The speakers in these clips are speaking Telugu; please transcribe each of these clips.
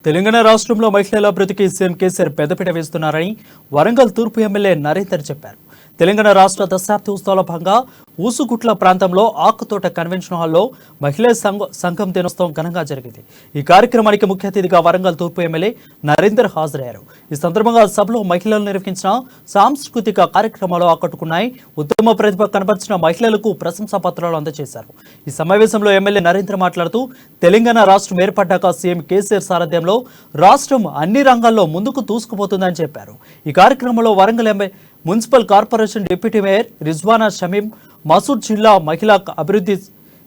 తెలంగాణ రాష్ట్రంలో మహిళల అభివృద్ధికి సీఎం కేసీఆర్ పెద్దపీట వేస్తున్నారని వరంగల్ తూర్పు ఎమ్మెల్యే నరేందర్ చెప్పారు. తెలంగాణ రాష్ట్ర దశాబ్ది ఉత్సవాల భాగంగా ఊసుగుట్ల ప్రాంతంలో ఆకుతోట కన్వెన్షన్ హాల్లో మహిళా సంఘం దినోత్సవం ఘనంగా జరిగింది. ఈ కార్యక్రమానికి ముఖ్య అతిథిగా వరంగల్ తూర్పు ఎమ్మెల్యే నరేందర్ హాజరయ్యారు. ఈ సందర్భంగా సభలో మహిళలు నిర్వహించిన సాంస్కృతిక కార్యక్రమాలు ఆకట్టుకున్నాయి. ఉత్తమ ప్రతిభ కనబర్చిన మహిళలకు ప్రశంసా పత్రాలు అందజేశారు. ఈ సమావేశంలో ఎమ్మెల్యే నరేందర్ మాట్లాడుతూ తెలంగాణ రాష్ట్రం ఏర్పడ్డాక సీఎం కేసీఆర్ సారథ్యంలో రాష్ట్రం అన్ని రంగాల్లో ముందుకు దూసుకుపోతుందని చెప్పారు. ఈ కార్యక్రమంలో Warangal municipal corporation deputy mayor Rizwana Shamim, Masood జిల్లా మహిళా అభివృద్ధి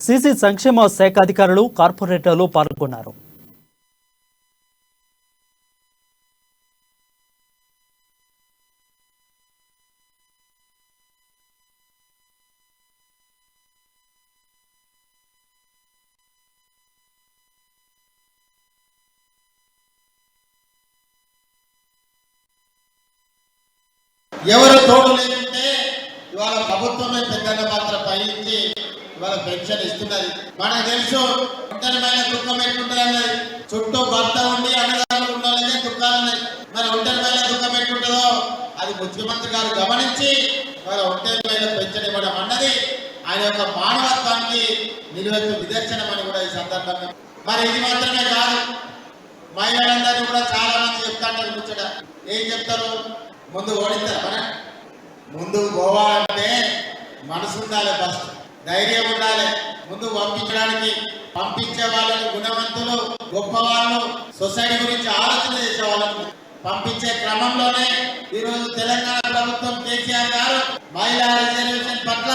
సిసి సంక్షేమ శాఖ అధికారులు, కార్పొరేటర్లు పాల్గొన్నారు. ఎవరు తోడు లేకుంటే ఇవాళ ప్రభుత్వమే పెద్దన్న పాత్ర వహించి ఇవాళ పెన్షన్ ఇస్తున్నది. మనకు తెలుసు ఒంటరిమైన దుఃఖం ఎట్లుంటుంది. చుట్టూ భర్త ఉండి అన్నదారులు ఉండాలనే దుఃఖాలు. మరి ఒంటరిమైన దుఃఖం ఎట్లుంటుందో అది ముఖ్యమంత్రి గారు గమనించి ఇవాళ ఒంటరిమైన పెన్షన్ ఇవ్వడం అన్నది ఆయన యొక్క మానవత్వానికి నిలువెత్తు నిదర్శనం అని కూడా ఈ సందర్భంగా. మరి ఇది మాత్రమే కాదు, మహిళలందరినీ కూడా చాలా మంది చెప్తాంటారు ముచ్చట. ఏం చెప్తారు? ముందు ఓడిస్తారు. ముందుకు పోవాలంటే మనసు ఉండాలి, ఫస్ట్ ధైర్యం ఉండాలి. ముందు పంపించే వాళ్ళని గుణవంతులు, గొప్ప వాళ్ళు, సొసైటీ గురించి ఆలోచన చేసే వాళ్ళని పంపించే క్రమంలోనే ఈరోజు తెలంగాణ ప్రభుత్వం కేసీఆర్ గారు మహిళా రిజర్వేషన్ పట్ల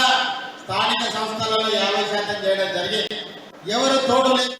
స్థానిక సంస్థలలో 50% చేయడం జరిగింది. ఎవరు తోడు లేదు.